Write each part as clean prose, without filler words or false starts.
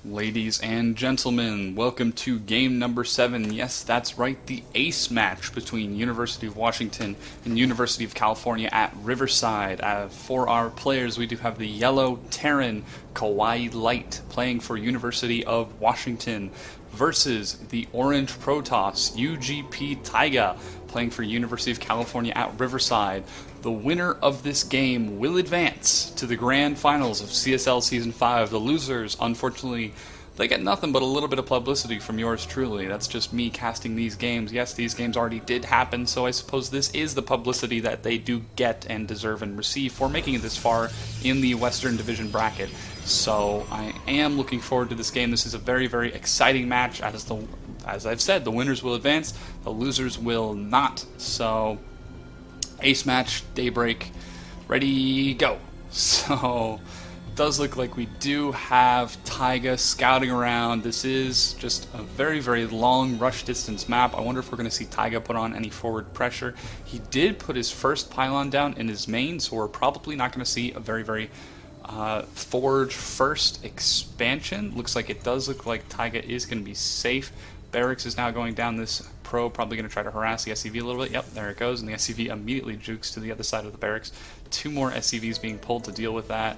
Ladies and gentlemen, welcome to game number 7. Yes, that's right, the ace match between University of Washington and University of California at Riverside. For our players, we do have the yellow Terran KawaiiLighT playing for University of Washington versus the orange Protoss uGpTaiga playing for University of California at Riverside. The winner of this game will advance to the grand finals of CSL Season 5. The losers, unfortunately, they get nothing but a little bit of publicity from yours truly. That's just me casting these games. Yes, these games already did happen, so I suppose this is the publicity that they do get and deserve and receive for making it this far in the Western Division bracket. So I am looking forward to this game. This is a very, very exciting match. As I've said, the winners will advance, the losers will not. So ace match, daybreak, ready, go. So it does look like we do have Taiga scouting around. This is just a very, very long rush distance map. I wonder if we're going to see Taiga put on any forward pressure. He did put his first pylon down in his main, so we're probably not going to see a very, very forward first expansion. Looks like it does look like Taiga is going to be safe. Barracks is now going down this pro, probably going to try to harass the SCV a little bit. Yep, there it goes, and the SCV immediately jukes to the other side of the barracks. 2 more SCVs being pulled to deal with that.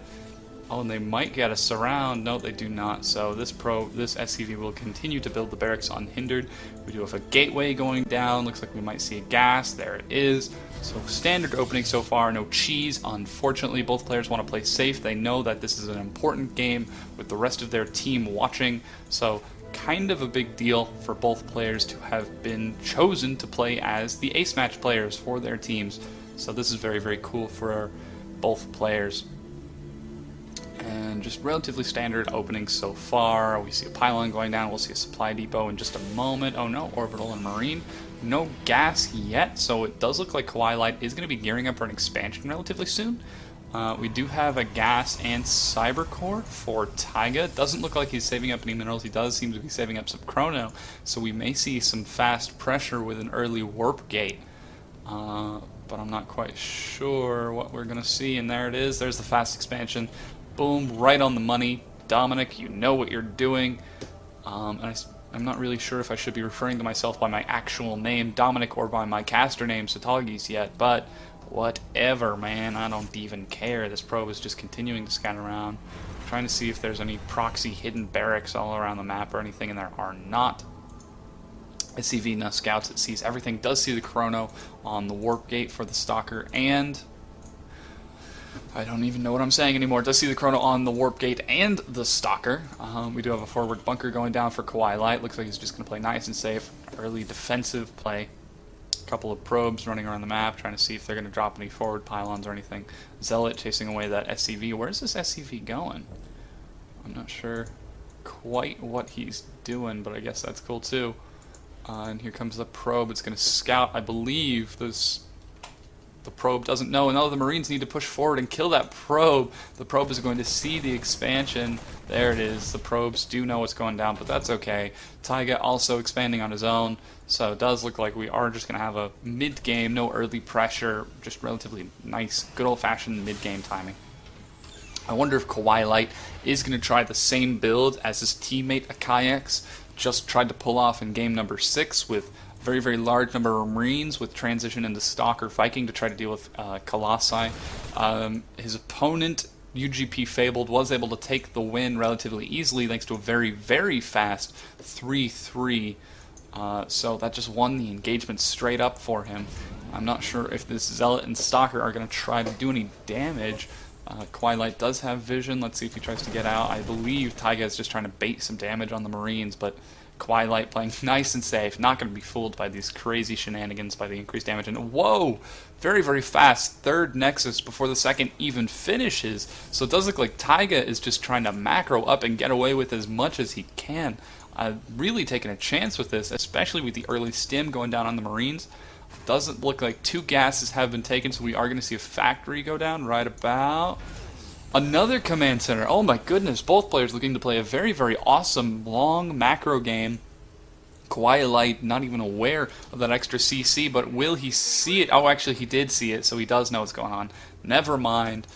Oh, and they might get a surround. No, they do not. So this SCV will continue to build the barracks unhindered. We do have a gateway going down. Looks like we might see a gas. There it is. So standard opening so far. No cheese. Unfortunately, both players want to play safe. They know that this is an important game with the rest of their team watching. So kind of a big deal for both players to have been chosen to play as the ace match players for their teams. So this is very, very cool for both players. And just relatively standard openings so far. We see a pylon going down. We'll see a supply depot in just a moment. Oh no, orbital and marine. No gas yet, so it does look like KawaiiLighT is going to be gearing up for an expansion relatively soon. We do have a gas and cyber core for Taiga. It doesn't look like he's saving up any minerals. He does seem to be saving up some chrono, so we may see some fast pressure with an early warp gate. But I'm not quite sure what we're going to see. And there it is. There's the fast expansion. Boom, right on the money. Dominic, you know what you're doing. And I'm not really sure if I should be referring to myself by my actual name, Dominic, or by my caster name, Satagis, yet, but whatever, man, I don't even care. This probe is just continuing to scan around, trying to see if there's any proxy hidden barracks all around the map or anything, and there are not. SCV now scouts, it sees everything, does see the chrono on the warp gate for the stalker, and I don't even know what I'm saying anymore. It does see the chrono on the warp gate and the stalker. We do have a forward bunker going down for KawaiiLighT. Looks like he's just going to play nice and safe. Early defensive play. A couple of probes running around the map, trying to see if they're going to drop any forward pylons or anything. Zealot chasing away that SCV. Where's this SCV going? I'm not sure quite what he's doing, but I guess that's cool too. And here comes the probe. It's going to scout. I believe the probe doesn't know, and the Marines need to push forward and kill that probe. The probe is going to see the expansion. There it is. The probes do know what's going down, but that's okay. Taiga also expanding on his own, so it does look like we are just going to have a mid-game, no early pressure, just relatively nice, good old-fashioned mid-game timing. I wonder if KawaiiLighT is going to try the same build as his teammate Akayax just tried to pull off in game number 6 with very, very large number of Marines with transition into Stalker Viking to try to deal with Colossi. His opponent, UGP Fabled, was able to take the win relatively easily thanks to a very, very fast 3-3. So that just won the engagement straight up for him. I'm not sure if this Zealot and Stalker are going to try to do any damage. KawaiiLighT does have vision. Let's see if he tries to get out. I believe Taiga is just trying to bait some damage on the Marines, but KawaiiLighT playing nice and safe, not going to be fooled by these crazy shenanigans by the increased damage. And whoa, very, very fast third Nexus before the second even finishes. So it does look like Taiga is just trying to macro up and get away with as much as he can. Really taking a chance with this, especially with the early stim going down on the Marines. Doesn't look like 2 gases have been taken, so we are going to see a factory go down right about. Another command center. Oh my goodness, both players looking to play a very, very awesome long macro game. KawaiiLighT not even aware of that extra CC, but will he see it? Oh, actually he did see it, so he does know what's going on. Never mind.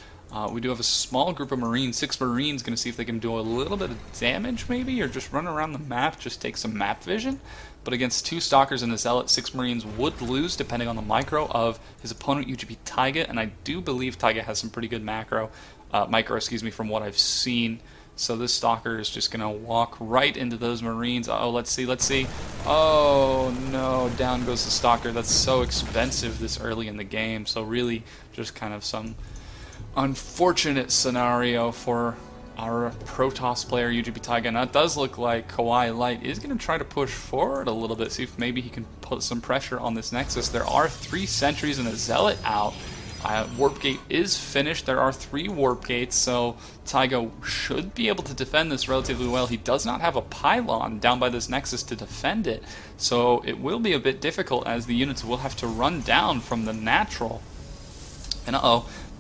We do have a small group of Marines, 6 Marines, going to see if they can do a little bit of damage maybe, or just run around the map, just take some map vision. But against 2 Stalkers and a Zealot, 6 Marines would lose depending on the micro of his opponent, uGpTaiga, and I do believe Taiga has some pretty good micro, from what I've seen. So this Stalker is just going to walk right into those Marines. Oh, let's see. Oh, no, down goes the Stalker. That's so expensive this early in the game. So really just kind of some unfortunate scenario for our Protoss player, uGpTaiga. And it does look like KawaiiLighT is going to try to push forward a little bit, see if maybe he can put some pressure on this Nexus. There are 3 sentries and a Zealot out. Warp Gate is finished. There are 3 Warp Gates, so Taiga should be able to defend this relatively well. He does not have a pylon down by this Nexus to defend it, so it will be a bit difficult as the units will have to run down from the natural. And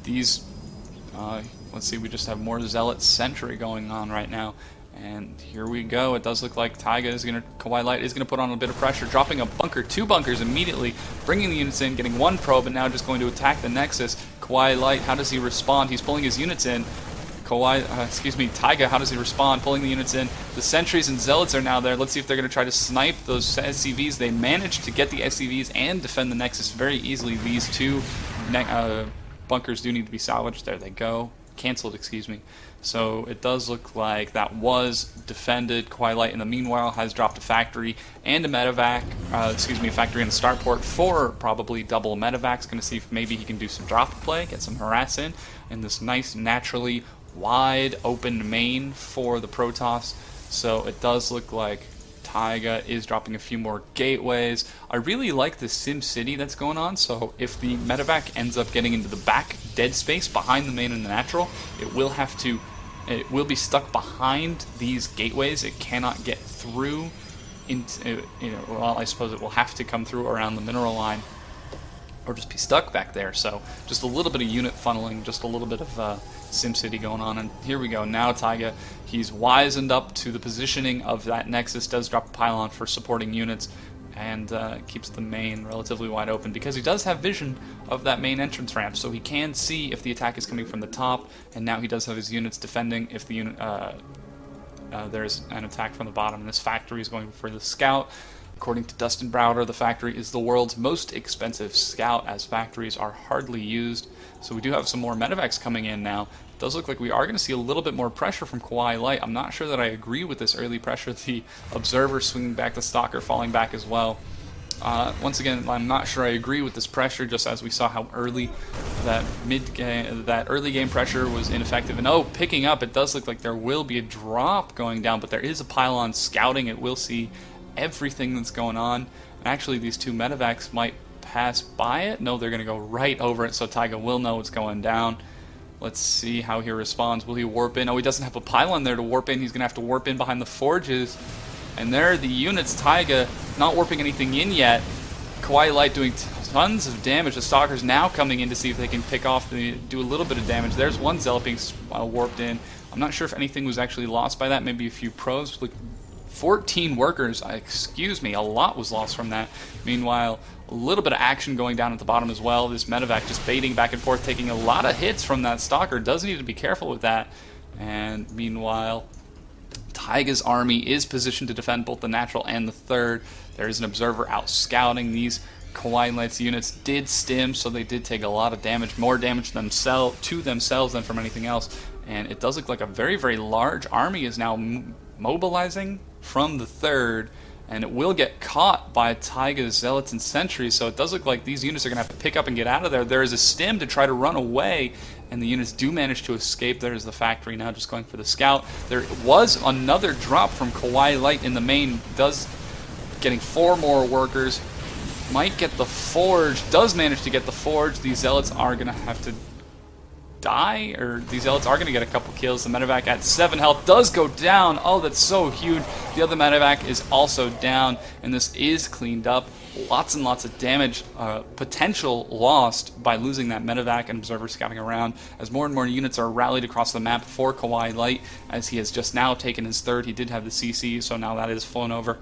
these, let's see, we just have more Zealot Sentry going on right now. And here we go. It does look like KawaiiLighT is going to put on a bit of pressure, dropping a bunker, 2 bunkers immediately, bringing the units in, getting 1 probe, and now just going to attack the Nexus. KawaiiLighT, how does he respond? He's pulling his units in. Taiga, how does he respond? Pulling the units in. The sentries and Zealots are now there. Let's see if they're going to try to snipe those SCVs. They managed to get the SCVs and defend the Nexus very easily. These 2 bunkers do need to be salvaged. There they go. Cancelled, excuse me. So it does look like that was defended. KawaiiLighT in the meanwhile has dropped a factory and a medevac, a factory and a starport for probably double medevacs. Going to see if maybe he can do some drop play, get some harass in this nice naturally wide open main for the Protoss. So it does look like Taiga is dropping a few more gateways. I really like the Sim City that's going on, so if the medevac ends up getting into the back dead space behind the main and the natural, it will be stuck behind these gateways. It cannot get through into, well, I suppose it will have to come through around the mineral line or just be stuck back there. So just a little bit of unit funneling, just a little bit of SimCity going on. And here we go. Now Taiga, he's wizened up to the positioning of that Nexus, does drop a pylon for supporting units, and keeps the main relatively wide open because he does have vision of that main entrance ramp, so he can see if the attack is coming from the top, and now he does have his units defending if the unit there's an attack from the bottom. And this factory is going for the scout. According to Dustin Browder, the factory is the world's most expensive scout, as factories are hardly used. So we do have some more medevacs coming in now. It does look like we are going to see a little bit more pressure from KawaiiLighT. I'm not sure that I agree with this early pressure. The Observer swinging back, the Stalker falling back as well. Once again, I'm not sure I agree with this pressure, just as we saw how early that early game pressure was ineffective. And picking up, it does look like there will be a drop going down, but there is a pylon scouting. It will see everything that's going on. And actually, these 2 medevacs might pass by it. No, they're going to go right over it, so Taiga will know what's going down. Let's see how he responds. Will he warp in? Oh, he doesn't have a pylon there to warp in. He's going to have to warp in behind the forges. And there are the units. Taiga not warping anything in yet. KawaiiLighT doing tons of damage. The Stalker's now coming in to see if they can pick off, do a little bit of damage. There's 1 Zealot being warped in. I'm not sure if anything was actually lost by that. Maybe a few probes. Look, 14 workers, a lot was lost from that. Meanwhile, a little bit of action going down at the bottom as well. This medevac just baiting back and forth, taking a lot of hits from that Stalker. Does need to be careful with that. And meanwhile, Taiga's army is positioned to defend both the natural and the third. There is an Observer out scouting. These KawaiiLighT's units did stim, so they did take a lot of damage, more damage to themselves than from anything else. And it does look like a very, very large army is now mobilizing from the third, and it will get caught by Taiga's Zealots and Sentries, so it does look like these units are going to have to pick up and get out of there. There is a stim to try to run away, and the units do manage to escape. There's the factory now just going for the scout. There was another drop from KawaiiLighT in the main, getting 4 more workers. Might get the forge, does manage to get the forge. These Zealots are going to have to die, or these Zealots are going to get a couple kills. The medevac at 7 health does go down. Oh, that's so huge. The other medevac is also down, and this is cleaned up. Lots and lots of damage potential lost by losing that medevac and Observer scouting around, as more and more units are rallied across the map for KawaiiLighT, as he has just now taken his third. He did have the CC, so now that is flown over.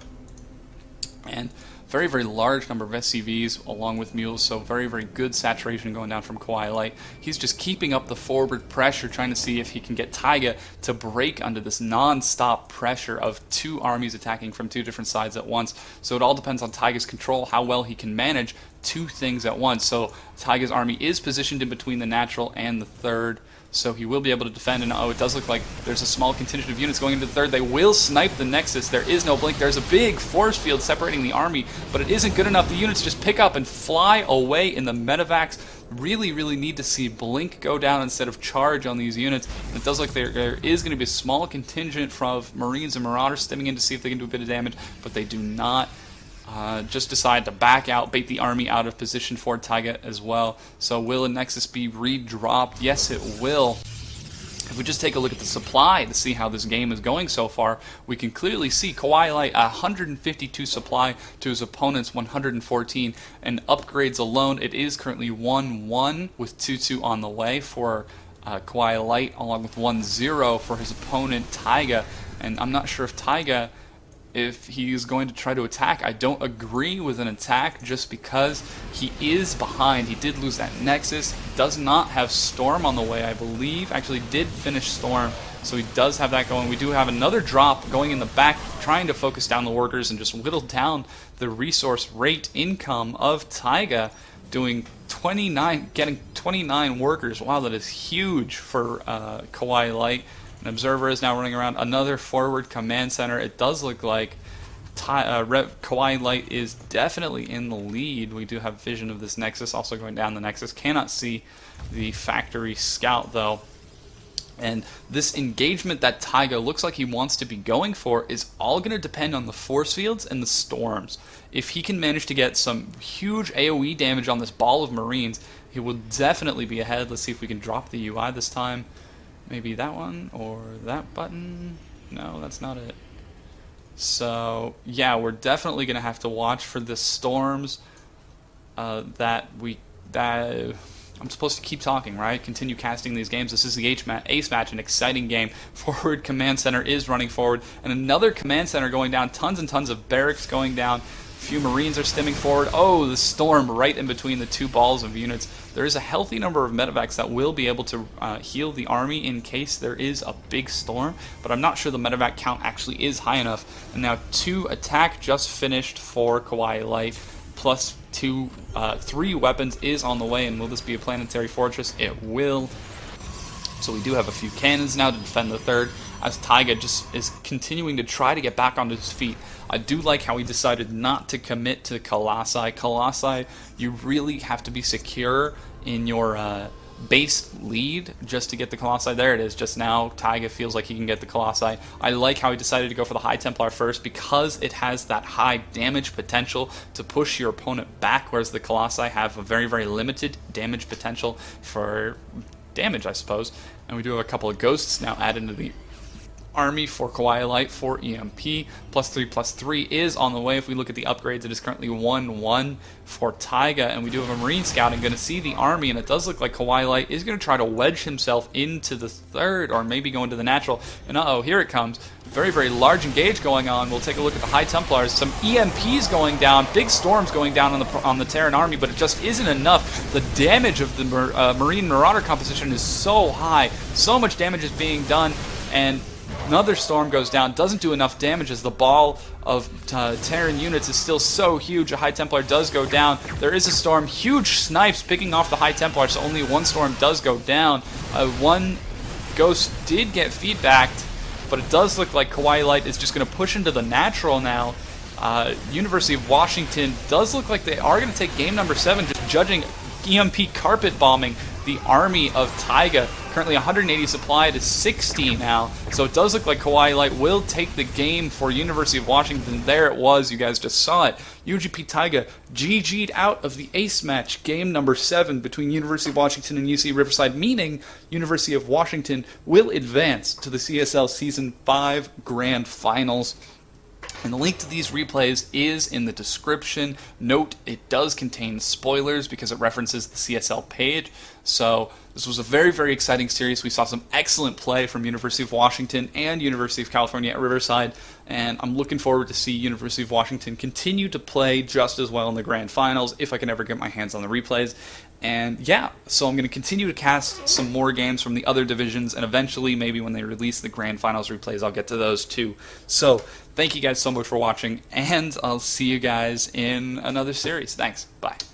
And very, very large number of SCVs along with mules, so very, very good saturation going down from KawaiiLighT. He's just keeping up the forward pressure, trying to see if he can get Taiga to break under this non-stop pressure of two armies attacking from two different sides at once. So it all depends on Taiga's control, how well he can manage two things at once. So Taiga's army is positioned in between the natural and the third, so he will be able to defend. And it does look like there's a small contingent of units going into the third. They will snipe the Nexus. There is no blink. There's a big force field separating the army, but it isn't good enough. The units just pick up and fly away in the medevacs. Really, really need to see blink go down instead of charge on these units. And it does look like there is going to be a small contingent from Marines and Marauders stemming in to see if they can do a bit of damage, but they do not. Just decide to back out, bait the army out of position for Taiga as well. So will a Nexus be redropped? Yes, it will. If we just take a look at the supply to see how this game is going so far, we can clearly see KawaiiLighT 152 supply to his opponent's 114, and upgrades alone, it is currently 1-1 with 2-2 on the way for KawaiiLighT, along with 1-0 for his opponent Taiga. And I'm not sure if Taiga, if he's going to try to attack. I don't agree with an attack just because he is behind. He did lose that Nexus, does not have Storm on the way, I believe. Actually did finish Storm, so he does have that going. We do have another drop going in the back, trying to focus down the workers and just whittle down the resource rate income of Taiga, doing 29, getting 29 workers. Wow, that is huge for KawaiiLighT. An observer is now running around. Another forward command center. It does look like KawaiiLighT is definitely in the lead. We do have vision of this Nexus also going down the Nexus. Cannot see the factory scout though. And this engagement that Taiga looks like he wants to be going for is all going to depend on the force fields and the storms. If he can manage to get some huge AoE damage on this ball of Marines, he will definitely be ahead. Let's see if we can drop the UI this time. Maybe that one or that button. No, that's not it. So yeah, we're definitely going to have to watch for the storms that I'm supposed to keep talking, right? Continue casting these games. This is the ace match, an exciting game. Forward command center is running forward, and another command center going down. Tons and tons of barracks going down. A few Marines are stemming forward. Oh, the storm right in between the two balls of units. There is a healthy number of medevacs that will be able to heal the army in case there is a big storm, but I'm not sure the medevac count actually is high enough. And now 2 attack just finished for KawaiiLighT, plus 3 weapons is on the way. And will this be a planetary fortress? It will. So we do have a few cannons now to defend the third, as Taiga just is continuing to try to get back onto his feet. I do like how he decided not to commit to Colossi. Colossi, you really have to be secure in your base lead just to get the Colossi. There it is. Just now, Taiga feels like he can get the Colossi. I like how he decided to go for the High Templar first because it has that high damage potential to push your opponent back, whereas the Colossi have a very, very limited damage potential for damage, I suppose. And we do have a couple of ghosts now added into the army for KawaiiLighT for EMP. +3/+3 is on the way. If we look at the upgrades, it is currently 1-1 for Taiga, and we do have a Marine scouting, going to see the army, and it does look like KawaiiLighT is going to try to wedge himself into the third, or maybe go into the natural. And uh-oh, here it comes. Very, very large engage going on. We'll take a look at the High Templars. Some EMPs going down, big storms going down on the Terran army, but it just isn't enough. The damage of the Marine Marauder composition is so high. So much damage is being done, and another storm goes down, doesn't do enough damage as the ball of Terran units is still so huge. A High Templar does go down. There is a storm, huge snipes picking off the High Templar, so only one storm does go down. One ghost did get feedbacked, but it does look like KawaiiLighT is just going to push into the natural now. University of Washington does look like they are going to take game number 7, just judging EMP carpet bombing the army of Taiga. Currently 180 supply to 60 now, so it does look like KawaiiLighT will take the game for University of Washington. There it was, you guys just saw it. uGpTaiga GG'd out of the ace match, game number 7 between University of Washington and UC Riverside, meaning University of Washington will advance to the CSL Season 5 Grand Finals. And the link to these replays is in the description. Note, it does contain spoilers because it references the CSL page. So this was a very, very exciting series. We saw some excellent play from University of Washington and University of California at Riverside. And I'm looking forward to see University of Washington continue to play just as well in the grand finals if I can ever get my hands on the replays. And yeah, so I'm going to continue to cast some more games from the other divisions, and eventually, maybe when they release the grand finals replays, I'll get to those too. So thank you guys so much for watching, and I'll see you guys in another series. Thanks. Bye.